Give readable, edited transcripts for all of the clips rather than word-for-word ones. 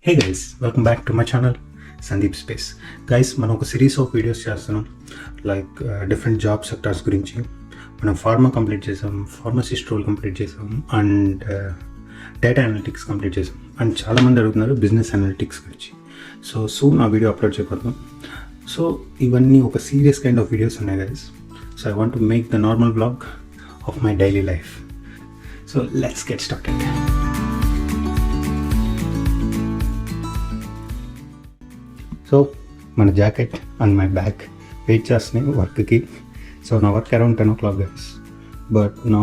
Hey guys, welcome back to my channel Sandeep space. Guys, మనం ఒక series of videos చేస్తున్నాం like different job sectors గురించి. మనం pharma complete చేసాం, ఫార్మసిస్ట్ రోల్ కంప్లీట్ చేసాం, అండ్ డేటా అనలిటిక్స్ కంప్లీట్ చేసాం. And చాలామంది అడుగుతున్నారు బిజినెస్ అనలిటిక్స్ గురించి. సో సూన్ ఆ వీడియో అప్లోడ్ చేయబోతున్నాం. సో ఇవన్నీ ఒక సీరియస్ కైండ్ ఆఫ్ వీడియోస్ ఉన్నాయి guys. So I want to make the normal blog of my daily life. So let's get started. So మన jacket and my bag wait చేస్తున్నాయి వర్క్కి. So నా work around 10 o'clock guys, but నా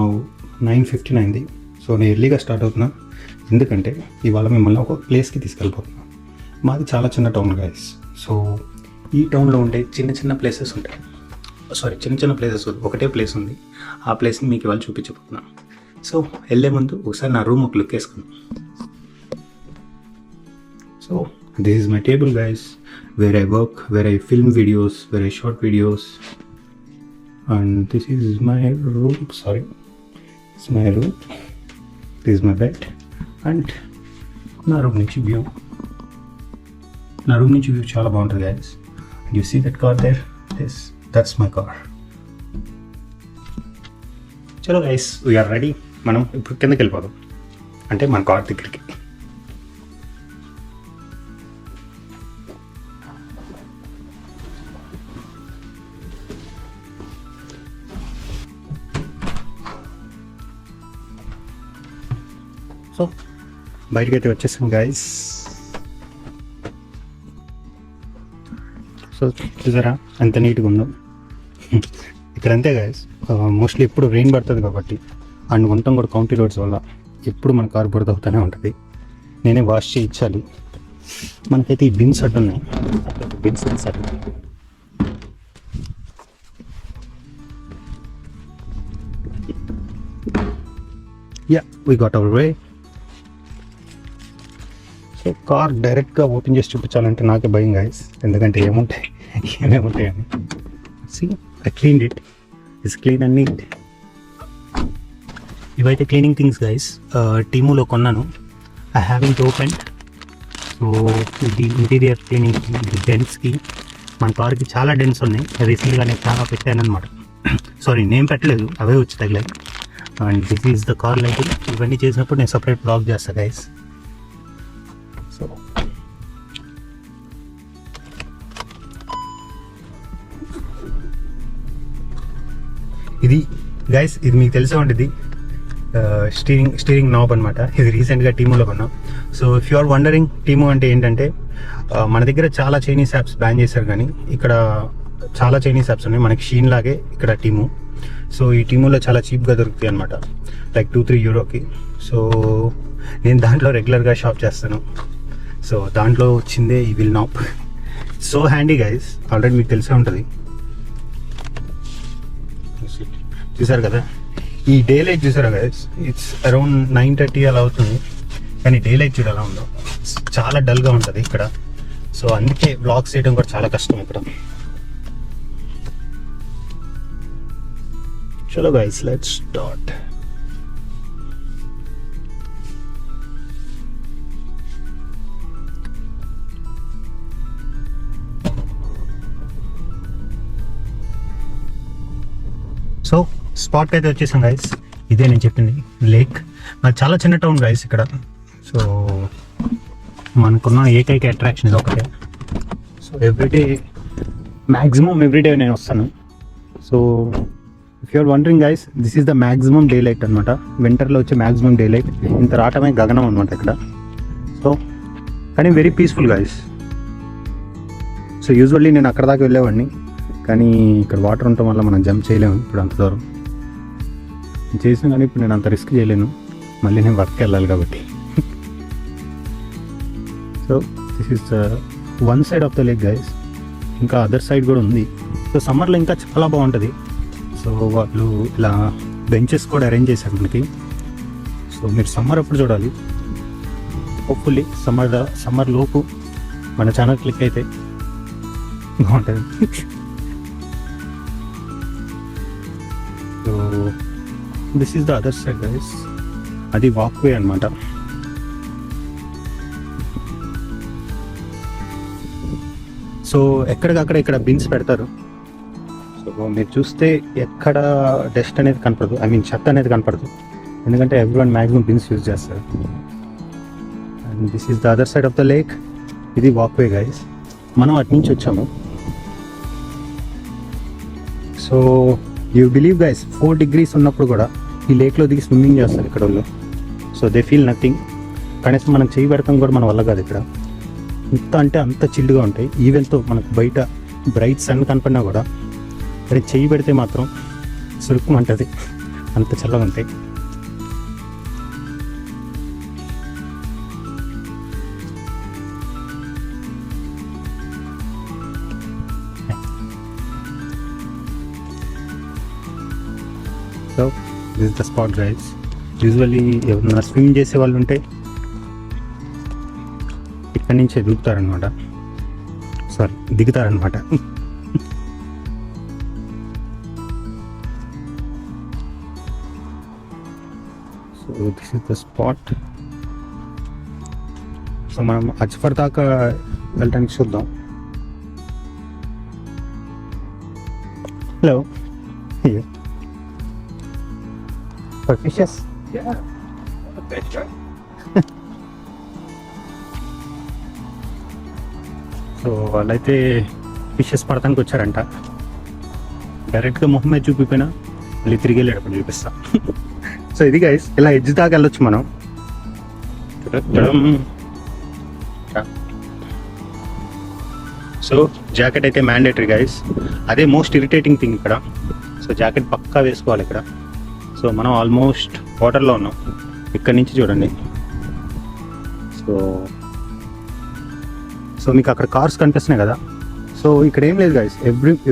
9:15 అయింది. So నేను ఎర్లీగా start అవుతున్నా, ఎందుకంటే ఇవాళ మిమ్మల్ని ఒక ప్లేస్కి తీసుకెళ్ళిపోతున్నా. మాది చాలా చిన్న టౌన్ గైస్. సో ఈ టౌన్లో ఉండే చిన్న చిన్న ప్లేసెస్ ఉంటాయి. చిన్న చిన్న ప్లేసెస్ ఒకటే ప్లేస్ ఉంది. ఆ ప్లేస్ని మీకు ఇవాళ చూపించబోతున్నా. సో వెళ్ళే ముందు ఒకసారి నా రూమ్ ఒక లుక్ వేసుకున్నాను. So this is my table guys, where I work, where I film videos, where I shot videos, and this is my room. It's my room. This is my bed, and na room nunchi view chala baaguntadi guys. And you see that car there? That's my car. Chalo guys, we are ready. మనం ఇప్పుడు కిందకి వెళ్ళిపోదాం, అంటే మన car దగ్గరికి. So బయటకైతే వచ్చేసాం guys. So చూసారా ఎంత నీట్గా ఉందో ఇక్కడ. అంతే గైస్, మోస్ట్లీ ఎప్పుడు రెయిన్ పడుతుంది కాబట్టి, అండ్ మొత్తం కూడా కౌంటీ రోడ్స్ వల్ల ఎప్పుడు మన కార్ బురద అవుతూనే ఉంటుంది. నేనే వాష్ చేయించాలి. మనకైతే ఈ బిన్స్ అడ్డు ఉన్నాయి, బిన్స్ అడ్డు. Yeah, we got our way. So car డైరెక్ట్గా ఓపెన్ చేసి చూపించాలంటే నాకే భయం గైస్, ఎందుకంటే ఏమేమి ఉంటాయి అని. See, I cleaned it. It's clean and neat. ఇవైతే క్లీనింగ్ థింగ్స్ గైస్, టీమూలో కొన్నాను. I having open. సో ఇది ఇంటీరియర్ క్లీనింగ్కి, ఇది డెన్స్కి. మన కార్కి చాలా డెన్స్ ఉన్నాయి. రీసెంట్గా నేను చాలా పెట్టాను అనమాట. నేమ్ పెట్టలేదు, అవే వచ్చి తగిలాయి. And this is the car lighting. ఇవన్నీ చేసినప్పుడు నేను సపరేట్ బ్లాగ్ చేస్తాను గైస్. సో ఇది గైస్, ఇది మీకు తెలిసే ఉంటుంది, స్టీరింగ్ నాబ్ అనమాట. ఇది రీసెంట్గా టీమూలో కొన్నాం. So if you are wondering, Temu అంటే ఏంటంటే, మన దగ్గర చాలా చైనీస్ యాప్స్ బ్యాన్ చేశారు, కానీ ఇక్కడ చాలా చైనీస్ యాప్స్ ఉన్నాయి మనకి షీన్ లాగే ఇక్కడ టీమూ. సో ఈ టీమూలో చాలా చీప్గా దొరుకుతాయి అనమాట, లైక్ 2-3 యూరోకి. సో నేను దాంట్లో రెగ్యులర్గా షాప్ చేస్తాను. సో దాంట్లో వచ్చిందే ఈ wheel knob. So handy guys, already మీకు తెలిసే ఉంటుంది. చూసారు కదా, ఈ డే లైట్ చూసారా గైస్, ఇట్స్ అరౌండ్ 9:30 అలా అవుతుంది, కానీ డే లైట్ చూడాలా ఉందో చాలా డల్గా ఉంటుంది ఇక్కడ. సో అందుకే బ్లాగ్స్ చేయడం కూడా చాలా కష్టం ఇక్కడ. చలో guys, let's start. So spot అయితే వచ్చేసాం గైస్. ఇదే నేను చెప్పింది లేక్. మాది చాలా చిన్న టౌన్ గైస్ ఇక్కడ. సో మనకున్న ఏకైక అట్రాక్షన్ ఇది ఒకటే. సో మ్యాక్సిమం ఎవ్రీడే నేను వస్తాను. So if you're wondering guys, this is the maximum daylight అనమాట. వింటర్లో వచ్చే మ్యాక్సిమం డే లైట్. ఇంత రావటమే గగనం అనమాట ఇక్కడ. సో కానీ very peaceful guys. So usually నేను అక్కడ దాకా వెళ్ళేవాడిని, కానీ ఇక్కడ వాటర్ ఉండటం వల్ల మనం జంప్ చేయలేము ఇప్పుడు అంత దూరం. చేసినా కానీ ఇప్పుడు నేను అంత రిస్క్ చేయలేను, మళ్ళీ నేను వర్క్కి వెళ్ళాలి కాబట్టి. So this is one side of the lake guys. ఇంకా అదర్ సైడ్ కూడా ఉంది. సో సమ్మర్లో ఇంకా చాలా బాగుంటుంది. సో వాళ్ళు ఇలా బెంచెస్ కూడా అరేంజ్ చేశారు మనకి. సో మీరు సమ్మర్ అప్పుడు చూడాలి. హోప్ఫుల్లీ సమ్మర్ లోపు మన ఛానల్ క్లిక్ అయితే బాగుంటుంది. So this is the other side guys. అది వాక్వే అనమాట. సో ఎక్కడికక్కడ ఇక్కడ బిన్స్ పెడతారు. సో మీరు చూస్తే ఎక్కడ డస్ట్ అనేది కనపడదు, ఐ మీన్ చెత్త అనేది కనపడదు, ఎందుకంటే ఎవ్రీవన్ మ్యాక్సిమం బిన్స్ యూజ్ చేస్తారు. And this is the other side of the lake. ఇది వాక్వే గైస్, మనం అటు నుంచి వచ్చాము. So you believe guys 4 degrees ఉన్నప్పుడు కూడా ఈ లేక్లో దిగి స్విమ్మింగ్ చేస్తారు ఇక్కడ వాళ్ళు. So they feel nothing. కనీసం మనం చేయి పెడతాం కూడా మన వల్ల కాదు ఇక్కడ. అంత అంటే అంత చిల్డ్గా ఉంటాయి. ఈవెన్తో మనకు బయట బ్రైట్ సన్ కనపడినా కూడా ఇక్కడ చెయ్యి పెడితే మాత్రం సురుకుమంటుంది, అంత చల్లగా ఉంటాయి. So this the spot guys. Usually ఎవరైనా స్విమ్ చేసే వాళ్ళు ఉంటే ఇక్కడి నుంచే దిగుతారనమాట, దిగుతారనమాట. So this is the spot. So మనం అజ్ఫర్ దాకా వెళ్ళడానికి చూద్దాం. Hello, for fishes? Yeah. Okay, sure. So వాళ్ళైతే ఫిషెస్ పడతానికి వచ్చారంట. డైరెక్ట్గా మొహం మీద చూపిపోయినా మళ్ళీ తిరిగి వెళ్ళేటప్పుడు చూపిస్తా. సో ఇది గైస్, ఇలా ఎడ్జ్ దాకా వెళ్ళొచ్చు మనం. సో జాకెట్ అయితే మ్యాండేటరీ గైస్, అదే మోస్ట్ ఇరిటేటింగ్ థింగ్ ఇక్కడ. సో జాకెట్ పక్కా వేసుకోవాలి ఇక్కడ. సో మనం ఆల్మోస్ట్ వాటర్లో ఉన్నాం. ఇక్కడ నుంచి చూడండి. సో మీకు అక్కడ కార్స్ కనిపిస్తున్నాయి కదా. సో ఇక్కడ ఏం లేదు గైస్,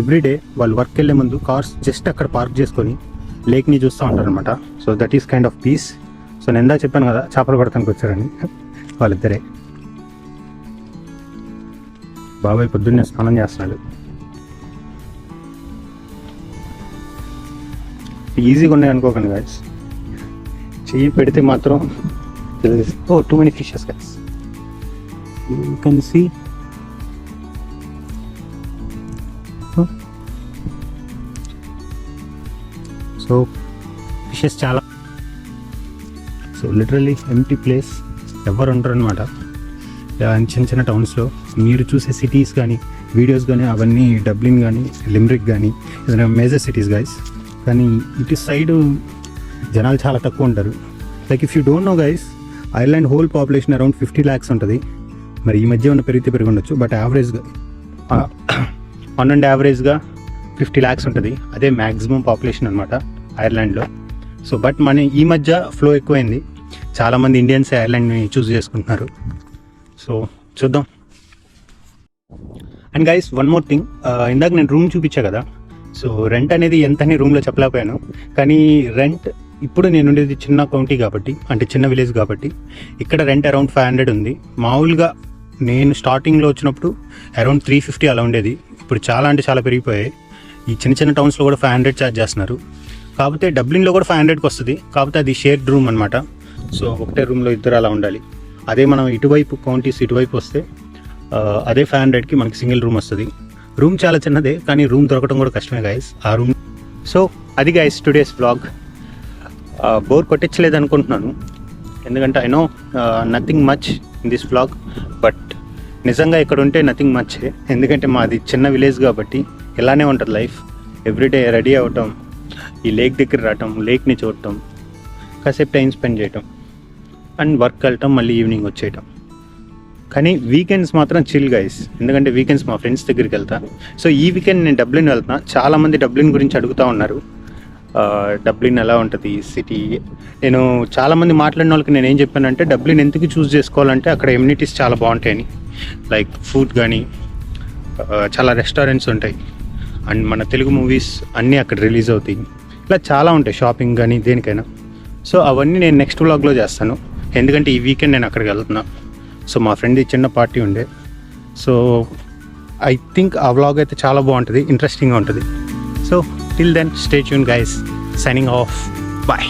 ఎవ్రీ డే వాళ్ళు వర్క్ వెళ్ళే ముందు కార్స్ జస్ట్ అక్కడ పార్క్ చేసుకొని లేక్ని చూస్తూ ఉంటారు అనమాట. So that is kind of piece. So నేను ఎందా చెప్పాను కదా చేపలు పడటానికి వచ్చారని, వాళ్ళిద్దరే. బాబాయ్ పొద్దున్నే స్నానం చేస్తున్నాడు. ఈజీగా ఉన్నాయి అనుకోకండి గైస్, చెయ్యి పెడితే మాత్రం too many fishes guys. You can see. So fishes చాలా. సో లిటరల్లీ ఎంటీ ప్లేస్, ఎవరు ఉండరు అనమాట. చిన్న చిన్న టౌన్స్లో మీరు చూసే సిటీస్ కానీ వీడియోస్ కానీ అవన్నీ డబ్లిన్ కానీ లిమ్రిక్ కానీ ఏదైనా మేజర్ సిటీస్ గైస్. కానీ ఇటు సైడ్ జనాలు చాలా తక్కువ ఉంటారు. Like if you don't know guys, Ireland whole population around 50 lakhs ఉంటుంది. మరి ఈ మధ్య ఉన్న పెరిగితే పెరిగి ఉండొచ్చు, బట్ యావరేజ్గా యావరేజ్గా 50 lakhs ఉంటుంది. అదే మ్యాక్సిమం పాపులేషన్ అనమాట ఐర్లాండ్లో. సో బట్ మన ఈ మధ్య ఫ్లో ఎక్కువైంది, చాలామంది ఇండియన్స్ ఐర్లాండ్ని చూస్ చేసుకుంటున్నారు. సో చూద్దాం. And guys one more thing, ఇందాక నేను రూమ్ చూపించా కదా. సో రెంట్ అనేది ఎంత అని రూమ్లో చెప్పలేకపోయాను, కానీ రెంట్ ఇప్పుడు నేను ఉండేది చిన్న కౌంటీ కాబట్టి, అంటే చిన్న విలేజ్ కాబట్టి ఇక్కడ రెంట్ అరౌండ్ 500 ఉంది. మామూలుగా నేను స్టార్టింగ్లో వచ్చినప్పుడు అరౌండ్ 350 అలా ఉండేది. ఇప్పుడు చాలా అంటే చాలా పెరిగిపోయాయి. ఈ చిన్న చిన్న టౌన్స్లో కూడా 500 ఛార్జ్ చేస్తున్నారు. కాకపోతే డబ్లిన్లో కూడా 500కి వస్తుంది, కాకపోతే అది షేర్డ్ రూమ్ అనమాట. సో ఒకటే రూమ్లో ఇద్దరు అలా ఉండాలి. అదే మనం ఇటువైపు కౌంటీస్ ఇటువైపు వస్తే అదే 500కి మనకి సింగిల్ రూమ్ వస్తుంది. రూమ్ చాలా చిన్నదే, కానీ రూమ్ దొరకడం కూడా కష్టమే గైస్ ఆ రూమ్. సో అది గైస్ టుడేస్ వ్లాగ్. బోర్ కొట్టించలేదు అనుకుంటున్నాను, ఎందుకంటే I know nothing much in this vlog, but నిజంగా ఇక్కడ ఉంటే నథింగ్ మచ్. ఎందుకంటే మాది చిన్న విలేజ్ కాబట్టి ఇలానే ఉంటుంది లైఫ్. ఎవ్రీడే రెడీ అవటం, ఈ లేక్ దగ్గర రావటం, లేక్ని చూడటం, కాసేపు టైం స్పెండ్ చేయటం, అండ్ వర్క్ వెళ్ళటం, మళ్ళీ ఈవినింగ్ వచ్చేయటం. కానీ వీకెండ్స్ మాత్రం చిల్ గైస్, ఎందుకంటే వీకెండ్స్ మా ఫ్రెండ్స్ దగ్గరికి వెళ్తా. సో ఈ వీకెండ్ నేను డబ్లిన్ వెళ్తున్నా. చాలామంది డబ్లిన్ గురించి అడుగుతూ ఉన్నారు, డబ్లిన్ ఎలా ఉంటుంది సిటీ. నేను చాలామంది మాట్లాడిన వాళ్ళకి నేను ఏం చెప్పానంటే, డబ్లిన్ ఎందుకు చూస్ చేసుకోవాలంటే అక్కడ ఎమ్యూనిటీస్ చాలా బాగుంటాయని. లైక్ ఫుడ్ కానీ చాలా రెస్టారెంట్స్ ఉంటాయి, అండ్ మన తెలుగు మూవీస్ అన్నీ అక్కడ రిలీజ్ అవుతాయి. ఇలా చాలా ఉంటాయి, షాపింగ్ కానీ దేనికైనా. సో అవన్నీ నేను నెక్స్ట్ వ్లాగ్లో చేస్తాను, ఎందుకంటే ఈ వీకెండ్ నేను అక్కడికి వెళ్తున్నా. సో మా ఫ్రెండ్ది చిన్న పార్టీ ఉండే. సో ఐ థింక్ ఆ వ్లాగ్ అయితే చాలా బాగుంటుంది, ఇంట్రెస్టింగ్గా ఉంటుంది. So till then stay tuned guys, signing off, bye.